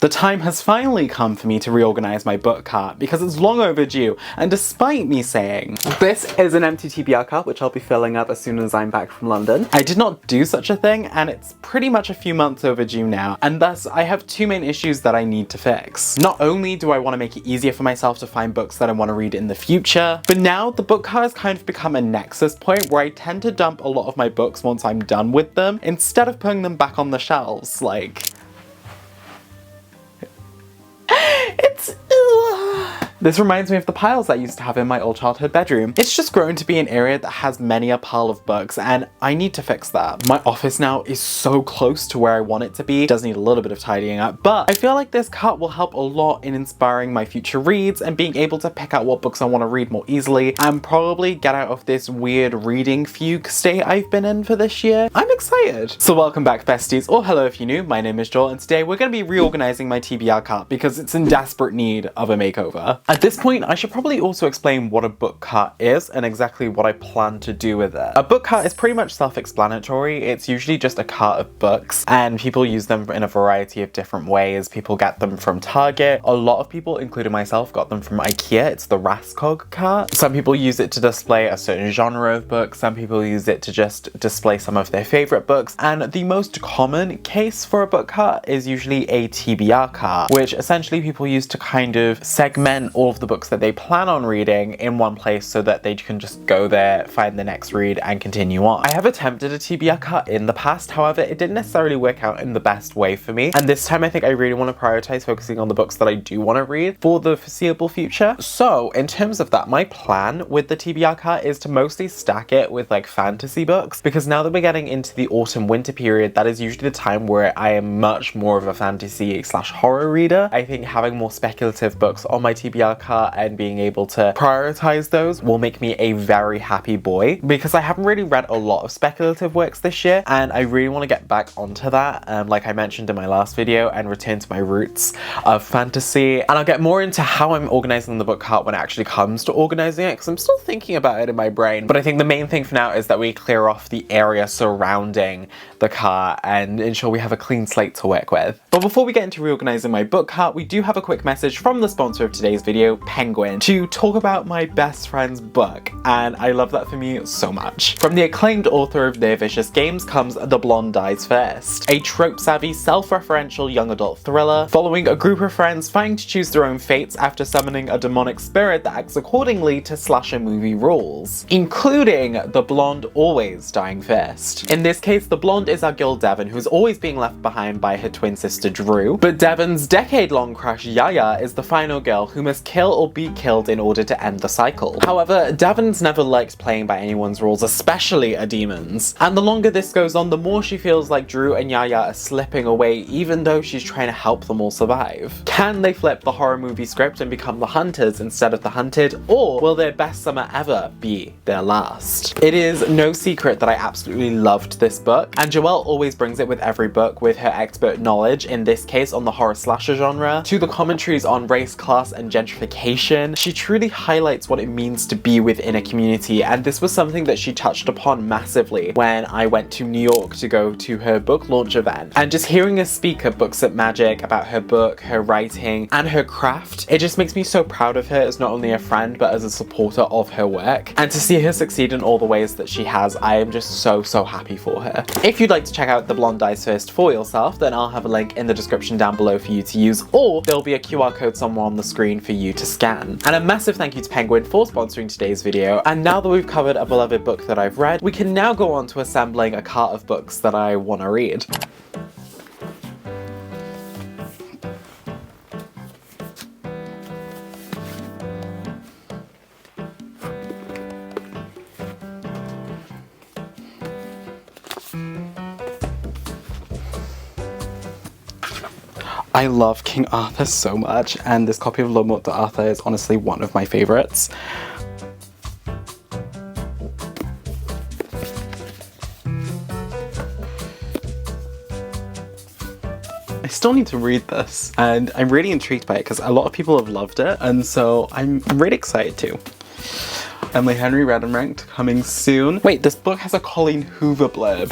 The time has finally come for me to reorganize my book cart because it's long overdue, and despite me saying this is an empty TBR cart which I'll be filling up as soon as I'm back from London, I did not do such a thing, and it's pretty much a few months overdue now, and thus I have two main issues that I need to fix. Not only do I want to make it easier for myself to find books that I want to read in the future, but now the book cart has kind of become a nexus point where I tend to dump a lot of my books once I'm done with them instead of putting them back on the shelves. Like, this reminds me of the piles I used to have in my old childhood bedroom. It's just grown to be an area that has many a pile of books, and I need to fix that. My office now is so close to where I want it to be. It does need a little bit of tidying up, but I feel like this cart will help a lot in inspiring my future reads and being able to pick out what books I want to read more easily and probably get out of this weird reading fugue state I've been in for this year. I'm excited. So welcome back, besties, or hello if you're new. My name is Joel, and today we're going to be reorganizing my TBR cart because it's in desperate need of a makeover. At this point, I should probably also explain what a book cart is and exactly what I plan to do with it. A book cart is pretty much self-explanatory. It's usually just a cart of books, and people use them in a variety of different ways. People get them from Target. A lot of people, including myself, got them from IKEA. It's the Raskog cart. Some people use it to display a certain genre of books. Some people use it to just display some of their favorite books. And the most common case for a book cart is usually a TBR cart, which essentially people use to kind of segment all of the books that they plan on reading in one place so that they can just go there, find the next read, and continue on. I have attempted a TBR cart in the past, however, it didn't necessarily work out in the best way for me, and this time I think I really want to prioritize focusing on the books that I do want to read for the foreseeable future. So in terms of that, my plan with the TBR cart is to mostly stack it with like fantasy books, because now that we're getting into the autumn winter period, that is usually the time where I am much more of a fantasy / horror reader. I think having more speculative books on my TBR cart and being able to prioritize those will make me a very happy boy, because I haven't really read a lot of speculative works this year, and I really want to get back onto that, like I mentioned in my last video, and return to my roots of fantasy. And I'll get more into how I'm organizing the book cart when it actually comes to organizing it, because I'm still thinking about it in my brain. But I think the main thing for now is that we clear off the area surrounding the cart and ensure we have a clean slate to work with. But before we get into reorganizing my book cart, we do have a quick message from the sponsor of today's video, Penguin, to talk about my best friend's book, and I love that for me so much. From the acclaimed author of Their Vicious Games comes The Blonde Dies First, a trope-savvy, self-referential young adult thriller following a group of friends fighting to choose their own fates after summoning a demonic spirit that acts accordingly to slasher movie rules, including the blonde always dying first. In this case, the blonde is our girl Devon, who is always being left behind by her twin sister Drew, but Devon's decade-long crush Yaya is the final girl who must kill or be killed in order to end the cycle. However, Devon's never liked playing by anyone's rules, especially a demon's, and the longer this goes on, the more she feels like Drew and Yaya are slipping away, even though she's trying to help them all survive. Can they flip the horror movie script and become the hunters instead of the hunted, or will their best summer ever be their last? It is no secret that I absolutely loved this book, and Joelle always brings it with every book, with her expert knowledge, in this case on the horror slasher genre, to the commentaries on race, class, and gentrification. She truly highlights what it means to be within a community, and this was something that she touched upon massively when I went to New York to go to her book launch event. And just hearing her speak at Books at Magic about her book, her writing, and her craft, it just makes me so proud of her as not only a friend but as a supporter of her work. And to see her succeed in all the ways that she has, I am just so happy for her. If you'd like to check out The Blonde Dies First for yourself, then I'll have a link in the description down below for you to use, or there'll be a QR code somewhere on the screen for you to scan. And a massive thank you to Penguin for sponsoring today's video. And now that we've covered a beloved book that I've read, we can now go on to assembling a cart of books that I want to read. I love King Arthur so much, and this copy of Le Morte d'Arthur is honestly one of my favorites. I still need to read this, and I'm really intrigued by it because a lot of people have loved it, and so I'm really excited too. Emily Henry Read and Ranked coming soon. Wait, this book has a Colleen Hoover blurb.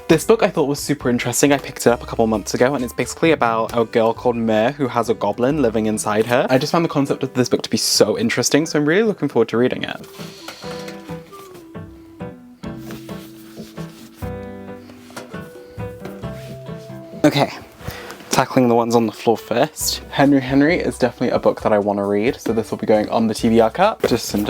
This book I thought was super interesting. I picked it up a couple months ago and it's basically about a girl called Mare who has a goblin living inside her. I just found the concept of this book to be so interesting, so I'm really looking forward to reading it. Okay, tackling the ones on the floor first. Henry is definitely a book that I want to read, so this will be going on the TBR cart. Delicious in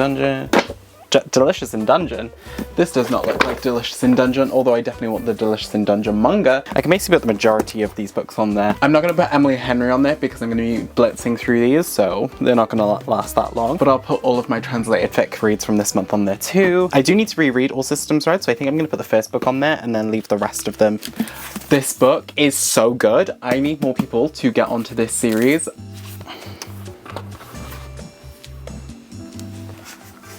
Dungeon. This does not look like Delicious in Dungeon, although I definitely want the Delicious in Dungeon manga. I can basically put the majority of these books on there. I'm not going to put Emily Henry on there because I'm going to be blitzing through these, so they're not going to last that long. But I'll put all of my translated fic reads from this month on there too. I do need to reread All Systems Red, so I think I'm going to put the first book on there and then leave the rest of them. This book is so good. I need more people to get onto this series.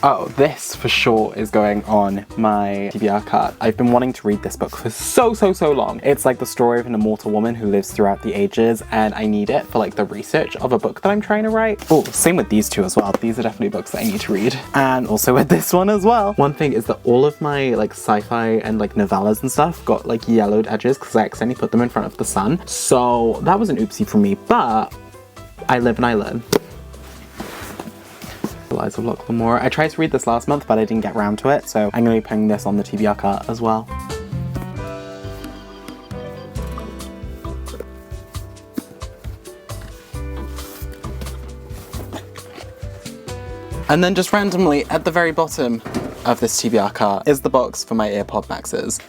Oh, this for sure is going on my TBR cart. I've been wanting to read this book for so long. It's like the story of an immortal woman who lives throughout the ages, and I need it for like the research of a book that I'm trying to write. Oh, same with these two as well. These are definitely books that I need to read. And also with this one as well. One thing is that all of my like sci-fi and like novellas and stuff got like yellowed edges because I accidentally put them in front of the sun. So that was an oopsie for me, but I live and I learn. Lies of Locke Lamora. I tried to read this last month, but I didn't get around to it, so I'm going to be putting this on the TBR cart as well. And then just randomly at the very bottom of this TBR cart is the box for my AirPod Maxes.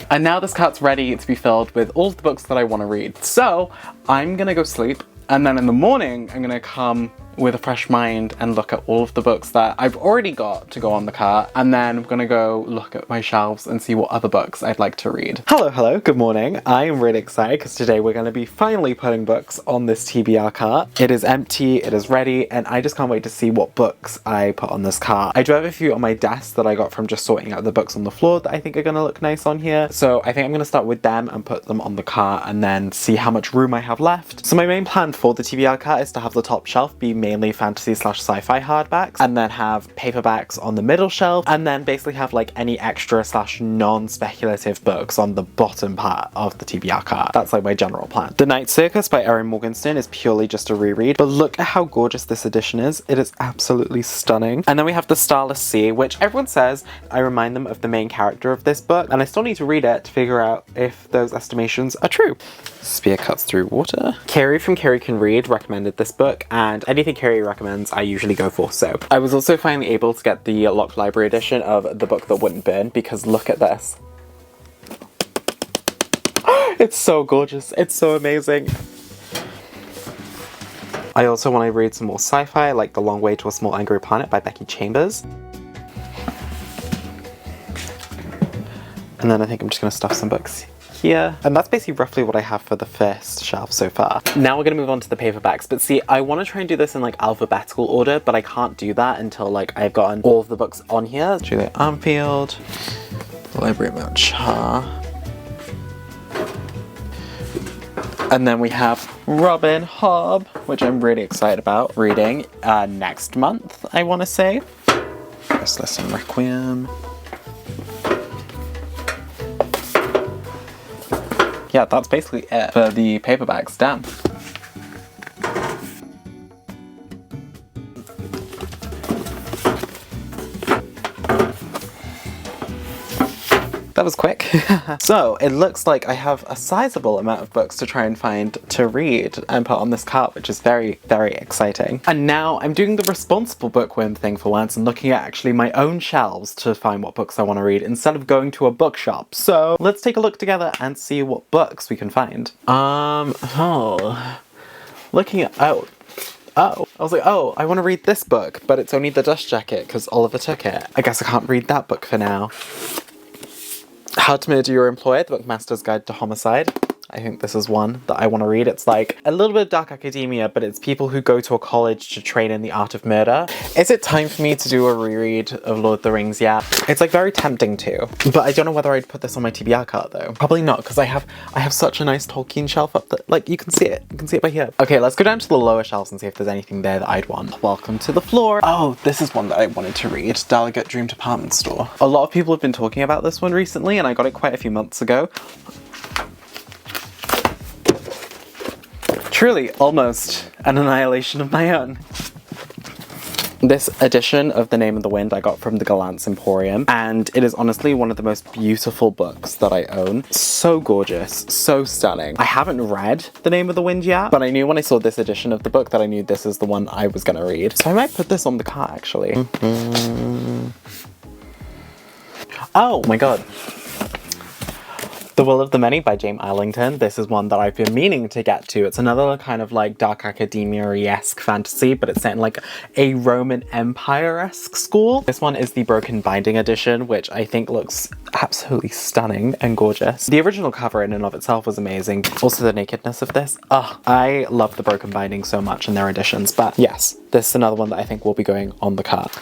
And now this cart's ready to be filled with all of the books that I want to read. So I'm gonna go sleep, and then in the morning I'm gonna come with a fresh mind and look at all of the books that I've already got to go on the cart, and then I'm gonna go look at my shelves and see what other books I'd like to read. Hello, good morning. I am really excited because today we're gonna be finally putting books on this TBR cart. It is empty, it is ready, and I just can't wait to see what books I put on this cart. I do have a few on my desk that I got from just sorting out the books on the floor that I think are gonna look nice on here. So I think I'm gonna start with them and put them on the cart and then see how much room I have left. So my main plan for the TBR cart is to have the top shelf be mainly fantasy/sci-fi hardbacks, and then have paperbacks on the middle shelf, and then basically have like any extra/non-speculative books on the bottom part of the TBR cart. That's like my general plan. The Night Circus by Erin Morgenstern is purely just a reread, but look at how gorgeous this edition is. It is absolutely stunning. And then we have The Starless Sea, which everyone says I remind them of the main character of this book, and I still need to read it to figure out if those estimations are true. Spear Cuts Through Water. Carrie from Carrie Can Read recommended this book, and anything Carrie recommends I usually go for, so. I was also finally able to get the Locked Library edition of The Book That Wouldn't Burn, because look at this. It's so gorgeous. It's so amazing. I also want to read some more sci-fi, like The Long Way to a Small Angry Planet by Becky Chambers. And then I think I'm just going to stuff some books here. And that's basically roughly what I have for the first shelf so far. Now we're gonna move on to the paperbacks, but see, I want to try and do this in like alphabetical order, but I can't do that until like I've gotten all of the books on here. Julia Armfield, The Library of Mount Char. And then we have Robin Hobb, which I'm really excited about reading next month, I want to say. Restless and Requiem. Yeah, that's basically it for the paperbacks. Damn. That was quick. So it looks like I have a sizable amount of books to try and find to read and put on this cart, which is very, very exciting. And now I'm doing the responsible bookworm thing for once and looking at actually my own shelves to find what books I want to read instead of going to a bookshop. So let's take a look together and see what books we can find. Looking at, I was like, oh, I want to read this book, but it's only the dust jacket because Oliver took it. I guess I can't read that book for now. How to Murder Your Employer, The Bookmaster's Guide to Homicide. I think this is one that I want to read. It's like a little bit of dark academia, but it's people who go to a college to train in the art of murder. Is it time for me to do a reread of Lord of the Rings yet? It's like very tempting to, but I don't know whether I'd put this on my TBR cart though. Probably not, because I have such a nice Tolkien shelf up there. Like, you can see it. You can see it by here. Okay, let's go down to the lower shelves and see if there's anything there that I'd want. Welcome to the floor. Oh, this is one that I wanted to read. Delegate Dream Department Store. A lot of people have been talking about this one recently, and I got it quite a few months ago. Truly, almost an annihilation of my own. This edition of The Name of the Wind I got from the Gallant's Emporium, and it is honestly one of the most beautiful books that I own. So gorgeous, so stunning. I haven't read The Name of the Wind yet, but I knew when I saw this edition of the book that I knew this is the one I was gonna read. So I might put this on the cart, actually. Oh my god. The Will of the Many by James Arlington. This is one that I've been meaning to get to. It's another kind of like dark academia-esque fantasy, but it's set in like a Roman Empire-esque school. This one is the Broken Binding edition, which I think looks absolutely stunning and gorgeous. The original cover in and of itself was amazing. Also the nakedness of this. I love the Broken Binding so much in their editions, but yes, this is another one that I think will be going on the cart.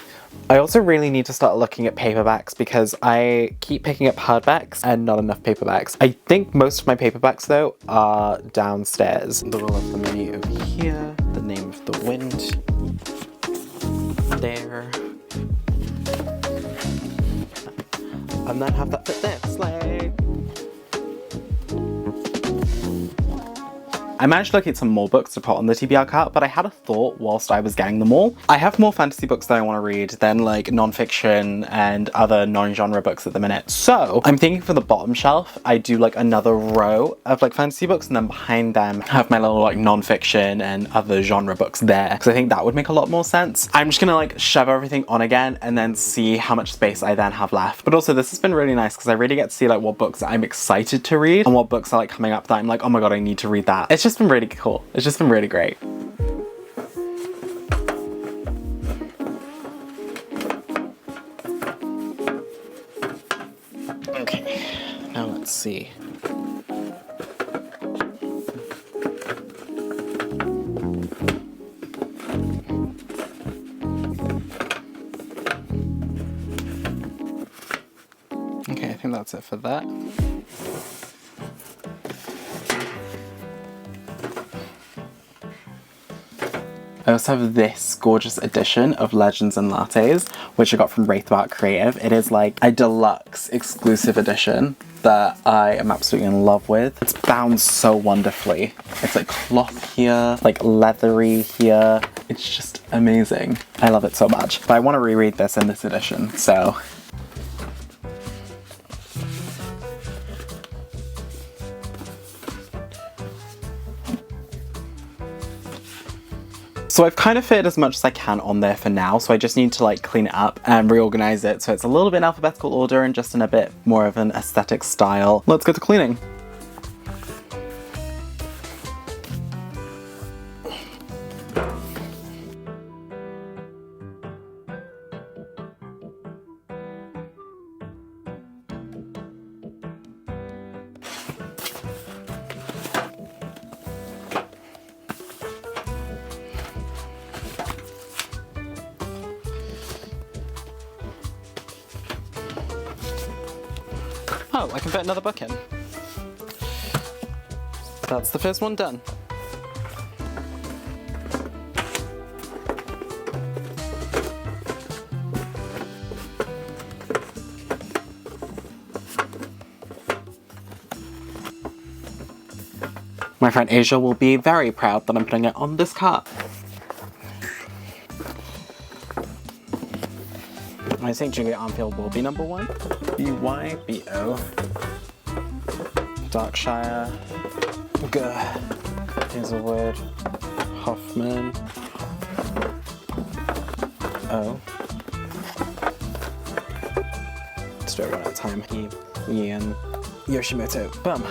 I also really need to start looking at paperbacks because I keep picking up hardbacks and not enough paperbacks. I think most of my paperbacks though are downstairs. The Will of the Many over here, The Name of the Wind there, and then have that fit this, like. I managed to locate some more books to put on the TBR cart, but I had a thought whilst I was getting them all. I have more fantasy books that I want to read than like non-fiction and other non-genre books at the minute. So I'm thinking for the bottom shelf, I do like another row of like fantasy books, and then behind them have my little like non-fiction and other genre books there, because I think that would make a lot more sense. I'm just gonna like shove everything on again and then see how much space I then have left. But also this has been really nice because I really get to see like what books I'm excited to read and what books are like coming up that I'm like, oh my god, I need to read that. It's just been really cool. It's just been really great. Okay, now let's see. Okay, I think that's it for that. I also have this gorgeous edition of Legends and Lattes, which I got from Wraithbark Creative. It is like a deluxe exclusive edition that I am absolutely in love with. It's bound so wonderfully. It's like cloth here, like leathery here. It's just amazing. I love it so much. But I want to reread this in this edition, so. So I've kind of fit as much as I can on there for now, so I just need to like clean it up and reorganize it so it's a little bit in alphabetical order and just in a bit more of an aesthetic style. Let's go to cleaning. Oh, I can fit another book in. That's the first one done. My friend Asia will be very proud that I'm putting it on this cart. I think Julia Armfield will be number one. BYBO. Darkshire. Hazelwood. Hoffman. Oh. Let's do it one at a time. Ian. Yoshimoto. Boom.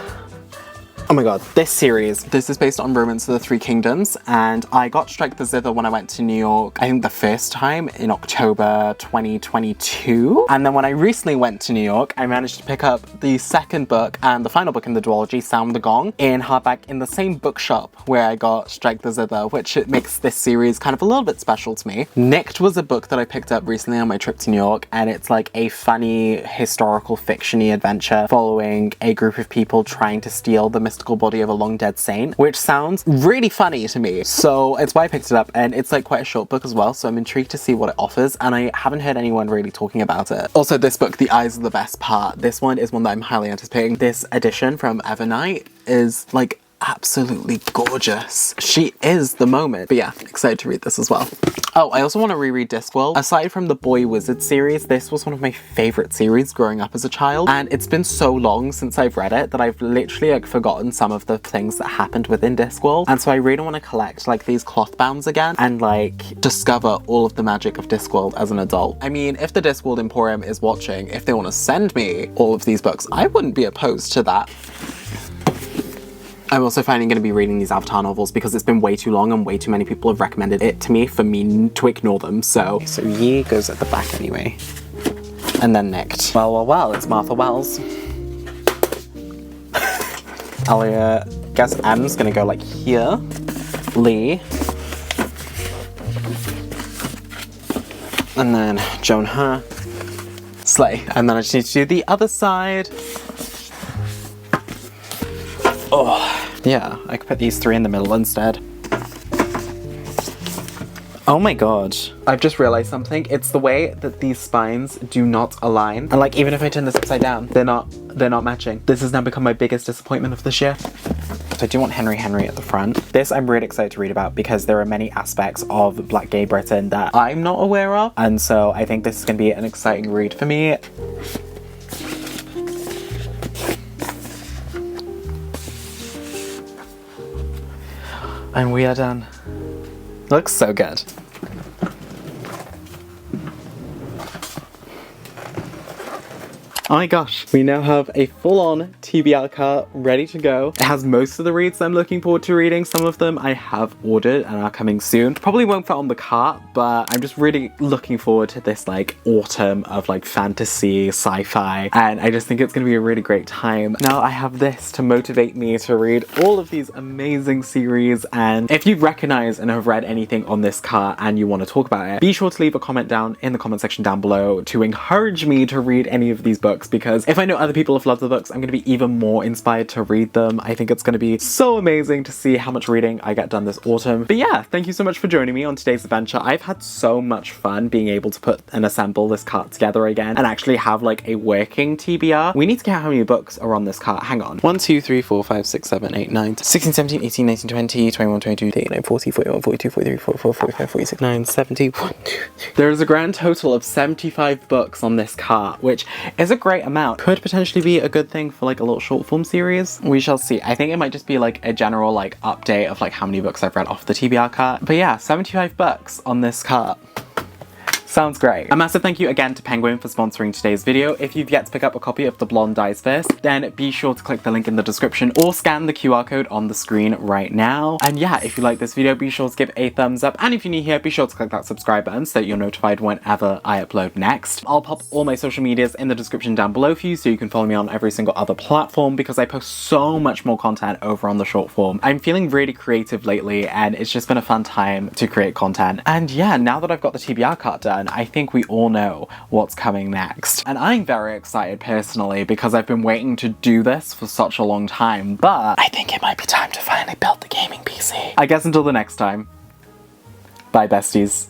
Oh my god, this series. This is based on Romance of the Three Kingdoms, and I got Strike the Zither when I went to New York, I think the first time in October 2022. And then when I recently went to New York, I managed to pick up the second book and the final book in the duology, Sound the Gong, in hardback in the same bookshop where I got Strike the Zither, which it makes this series kind of a little bit special to me. Nicked was a book that I picked up recently on my trip to New York, and it's like a funny historical fiction-y adventure following a group of people trying to steal the mystical body of a long dead saint, which sounds really funny to me. So it's why I picked it up, and it's like quite a short book as well, so I'm intrigued to see what it offers, and I haven't heard anyone really talking about it. Also, this book, The Eyes are the best part. This one is one that I'm highly anticipating. This edition from Evernight is like absolutely gorgeous. She is the moment. But yeah, excited to read this as well. Oh, I also want to reread Discworld. Aside from the Boy Wizard series, this was one of my favorite series growing up as a child, and it's been so long since I've read it that I've literally like forgotten some of the things that happened within Discworld, and so I really want to collect like these cloth bounds again and like discover all of the magic of Discworld as an adult. I mean, if the Discworld Emporium is watching, if they want to send me all of these books, I wouldn't be opposed to that. I'm also finally going to be reading these Avatar novels because it's been way too long and way too many people have recommended it to me for me to ignore them, so Yi goes at the back anyway. And then Nicked. Well, it's Martha Wells. I'll guess M's gonna go like here. Lee. And then Joan Her. Slay. And then I just need to do the other side. Oh, yeah, I could put these three in the middle instead. Oh my god. I've just realized something. It's the way that these spines do not align. And like, even if I turn this upside down, they're not matching. This has now become my biggest disappointment of this year. So I do want Henry at the front. This I'm really excited to read about because there are many aspects of Black Gay Britain that I'm not aware of. And so I think this is gonna be an exciting read for me. And we are done. Looks so good. Oh my gosh, we now have a full-on TBR cart ready to go. It has most of the reads I'm looking forward to reading. Some of them I have ordered and are coming soon. Probably won't fit on the cart, but I'm just really looking forward to this like autumn of like fantasy, sci-fi, and I just think it's gonna be a really great time. Now I have this to motivate me to read all of these amazing series, and if you recognize and have read anything on this cart and you want to talk about it, be sure to leave a comment down in the comment section down below to encourage me to read any of these books, because if I know other people have loved the books, I'm going to be even more inspired to read them. I think it's going to be so amazing to see how much reading I get done this autumn. But yeah, thank you so much for joining me on today's adventure. I've had so much fun being able to put and assemble this cart together again and actually have like a working TBR. We need to count how many books are on this cart. Hang on. 1, 2, 3, 4, 5, 6, 7, 8, 9, 16, 17, 18, 19, 20, 21, 22, 29, 40, 41, 42, 43, 44, 45, 46, 9, 70. 1, 2, 3. There is a grand total of 75 books on this cart, which is a great amount. Could potentially be a good thing for like a little short form series. We shall see. I think it might just be like a general like update of like how many books I've read off the TBR cart. But yeah, 75 books on this cart. Sounds great. A massive thank you again to Penguin for sponsoring today's video. If you've yet to pick up a copy of The Blonde Dies First, then be sure to click the link in the description or scan the QR code on the screen right now. And yeah, if you like this video, be sure to give a thumbs up. And if you're new here, be sure to click that subscribe button so that you're notified whenever I upload next. I'll pop all my social medias in the description down below for you so you can follow me on every single other platform, because I post so much more content over on the short form. I'm feeling really creative lately and it's just been a fun time to create content. And yeah, now that I've got the TBR cart done, I think we all know what's coming next. And I'm very excited personally because I've been waiting to do this for such a long time, but I think it might be time to finally build the gaming PC. I guess until the next time, bye besties.